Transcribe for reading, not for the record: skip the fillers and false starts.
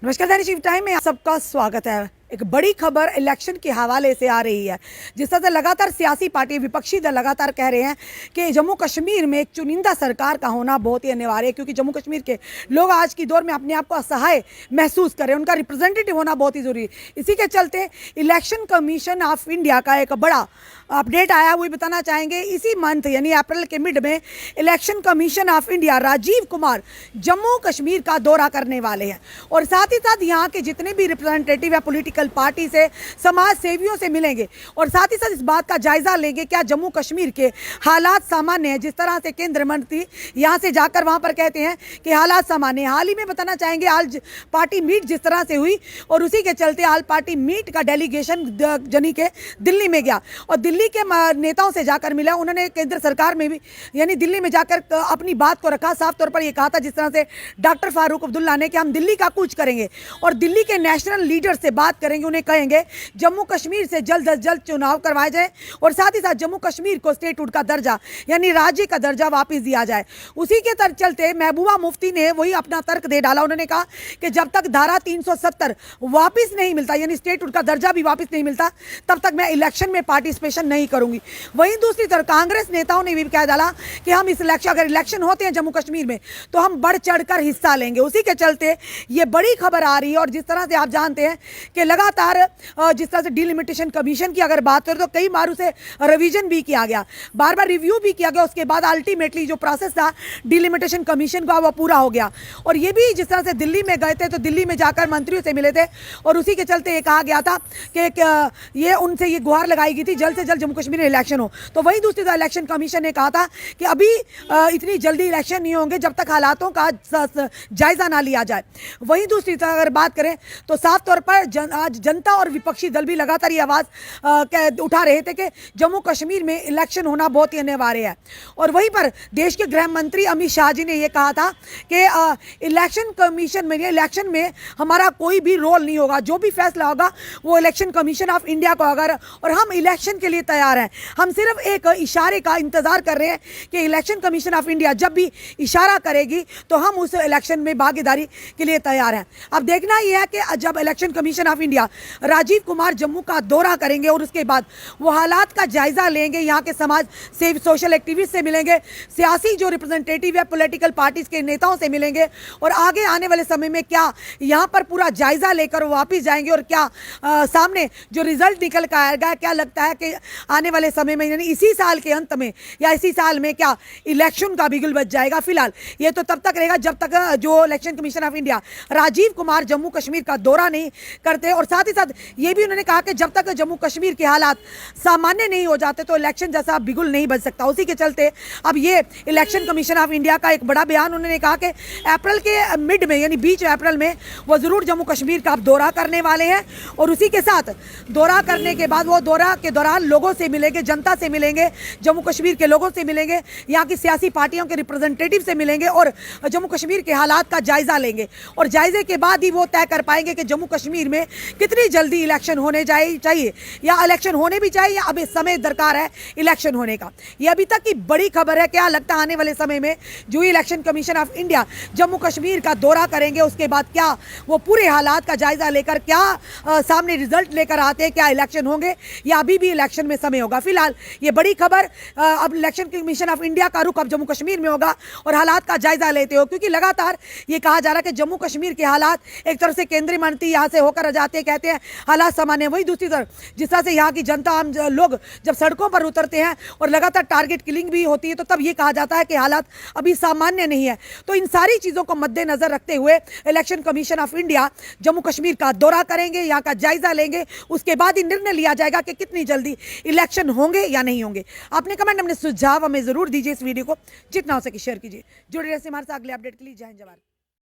नमस्कार दैनिक शिव टाइम में आप सबका स्वागत है। एक बड़ी खबर इलेक्शन के हवाले से आ रही है, जिस तरह से लगातार सियासी पार्टी विपक्षी दल लगातार कह रहे हैं कि जम्मू कश्मीर में एक चुनिंदा सरकार का होना बहुत ही अनिवार्य है, क्योंकि जम्मू कश्मीर के लोग आज की दौर में अपने आप को असहाय महसूस कर रहे हैं। उनका रिप्रेजेंटेटिव होना बहुत ही जरूरी है। इसी के चलते इलेक्शन कमीशन ऑफ इंडिया का एक बड़ा अपडेट आया, वही बताना चाहेंगे। इसी मंथ यानी अप्रैल के मिड में Election Commission of India Rajiv Kumar Jammu Kashmir का दौरा करने वाले हैं और साथ ही साथ यहाँ के जितने भी रिप्रेजेंटेटिव या पॉलिटिकल पार्टी से, समाज सेवियों से मिलेंगे और साथ ही साथ इस बात का जायजा लेंगे क्या जम्मू कश्मीर के हालात सामान्य हैं। जिस तरह से केंद्रीय मंत्री यहाँ से जाकर वहाँ पर कहते हैं कि हालात सामान्य हैं। हाल ही में बताना चाहेंगे आज पार्टी मीट जिस तरह से हुई और उसी के चलते हाल पार्टी मीट का डेलीगेशन जनी के दिल्ली में गया और दिल्ली के नेताओं से जाकर मिला। उन्होंने केंद्र सरकार में भी यानी दिल्ली में जाकर अपनी बात को रखा, साफ तौर पर यह कहा था जिस तरह से डॉक्टर फारूक अब्दुल्ला ने कि हम दिल्ली का कूच करेंगे और दिल्ली के नेशनल लीडर से बात करेंगे। उन्हें कहेंगे जम्मू कश्मीर से जल्द अज जल्द चुनाव करवाए जाए और साथ ही साथ जम्मू कश्मीर को स्टेटहुड का दर्जा यानी राज्य का दर्जा वापस दिया जाए। उसी के चलते महबूबा मुफ्ती ने वही अपना तर्क दे डाला। उन्होंने कहा कि जब तक धारा 370 वापस नहीं मिलता यानी स्टेटहुड का दर्जा भी वापस नहीं मिलता तब तक मैं इलेक्शन में पार्टिसिपेशन नहीं करूंगी। वहीं दूसरी तरफ कांग्रेस नेताओं ने भी कह डाला कि हम इस इलेक्शन अगर इलेक्शन होते हैं जम्मू कश्मीर में तो हम बढ़ चढ़कर हिस्सा लेंगे। उसी के चलते ये बड़ी खबर आ रही है और जिस तरह से आप जानते हैं कि लगातार जिस तरह से डिलिमिटेशन कमीशन की अगर बात करें तो कई बार उसे रिवीजन भी किया गया, बार बार रिव्यू भी किया गया। उसके बाद अल्टीमेटली जो प्रोसेस था डिलिमिटेशन कमीशन का वो पूरा हो गया और ये भी जिस तरह से दिल्ली में गए थे तो दिल्ली में जाकर मंत्रियों से मिले थे और उसी के चलते ये कहा गया था कि ये उनसे ये गुहार लगाई गई थी जल्द से जल्द जम्मू कश्मीर में इलेक्शन हो। तो वही दूसरी तरफ इलेक्शन कमीशन ने कहा था कि अभी इतनी जल्दी इलेक्शन नहीं होंगे जब तक हालातों का जायजा ना लिया जाए। वहीं दूसरी तरफ अगर बात करें तो साफ तौर पर आज जनता और विपक्षी दल भी लगातार ये आवाज उठा रहे थे कि जम्मू कश्मीर में इलेक्शन होना बहुत ही अनिवार्य है। और वहीं पर देश के गृह मंत्री अमित शाह जी ने यह कहा था कि इलेक्शन कमीशन में इलेक्शन में हमारा कोई भी रोल नहीं होगा, जो भी फैसला होगा वो इलेक्शन कमीशन ऑफ इंडिया को अगर और हम इलेक्शन के लिए तैयार हैं। हम सिर्फ एक इशारे का इंतजार कर रहे हैं कि इलेक्शन कमीशन ऑफ इंडिया जब भी इशारा करेगी तो हम उस इलेक्शन में भागीदारी के लिए तैयार हैं। अब देखना यह है कि जब Election Commission of India Rajiv Kumar Jammu का दौरा करेंगे और उसके बाद वो हालात का जायजा लेंगे, यहाँ के समाज से सोशल एक्टिविस्ट से मिलेंगे, सियासी जो रिप्रेजेंटेटिव है पॉलिटिकल पार्टीज के नेताओं से मिलेंगे और आगे आने वाले समय में क्या यहाँ पर पूरा जायजा लेकर वापिस जाएंगे और क्या सामने जो रिजल्ट निकल कर आएगा। क्या लगता है कि आने वाले समय में यानी इसी साल के अंत में या इसी साल में क्या इलेक्शन का बिगुल बच जाएगा। फिलहाल ये तो तब तक रहेगा जब तक जो Election Commission of India Rajiv Kumar Jammu Kashmir का दौरा नहीं करते और साथ ही साथ ये भी उन्होंने कहा कि जब तक जम्मू कश्मीर के हालात सामान्य नहीं हो जाते तो इलेक्शन जैसा बिगुल नहीं बच सकता। उसी के चलते अब ये इलेक्शन कमीशन ऑफ इंडिया का एक बड़ा बयान, उन्होंने कहा कि अप्रैल के मिड में यानी बीच अप्रैल में वो जरूर जम्मू कश्मीर का दौरा करने वाले हैं और उसी के साथ दौरा करने के बाद वो दौरा के दौरान लोगों से मिलेंगे, जनता से मिलेंगे, जम्मू कश्मीर के लोगों से मिलेंगे, यहाँ की सियासी पार्टियों के रिप्रेजेंटेटिव से मिलेंगे और जम्मू कश्मीर के हालात का जायजा लेंगे और जायजे के बाद ही वो तय कर पाएंगे कि जम्मू कश्मीर में कितनी जल्दी इलेक्शन होने चाहिए या इलेक्शन होने भी चाहिए या अभी समय दरकार है इलेक्शन होने का। यह अभी तक की बड़ी खबर है। क्या लगता है आने वाले समय में जो Election Commission of India Jammu Kashmir का दौरा करेंगे उसके बाद क्या वो पूरे हालात का जायजा लेकर क्या सामने रिजल्ट लेकर आते हैं, क्या इलेक्शन होंगे या अभी भी इलेक्शन में समय होगा। फिलहाल ये बड़ी खबर अब इलेक्शन कमीशन ऑफ इंडिया का रुख अब जम्मू कश्मीर में होगा और हालात का जायजा लेते हो, क्योंकि लगातार ये कहा जा रहा है कि जम्मू कश्मीर के हालात एक तरफ से केंद्रीय मंत्री यहाँ से होकर जाते कहते हैं हालात सामान्य, वही दूसरी तरफ जिस तरह से यहाँ की जनता आम लोग जब सड़कों पर उतरते हैं और लगातार टारगेट किलिंग भी होती है तो तब ये कहा जाता है कि हालात अभी सामान्य नहीं है। तो इन सारी चीज़ों को मद्देनजर रखते हुए election Commission of India Jammu Kashmir का दौरा करेंगे, यहाँ का जायजा लेंगे, उसके बाद ही निर्णय लिया जाएगा कि कितनी जल्दी इलेक्शन होंगे या नहीं होंगे। आपने कमेंट अपने सुझाव हमें जरूर दीजिए, इस वीडियो को जितना हो सके शेयर कीजिए। जुड़े रहिए हमारे साथ अगले अपडेट के लिए। जय हिंद जय भारत।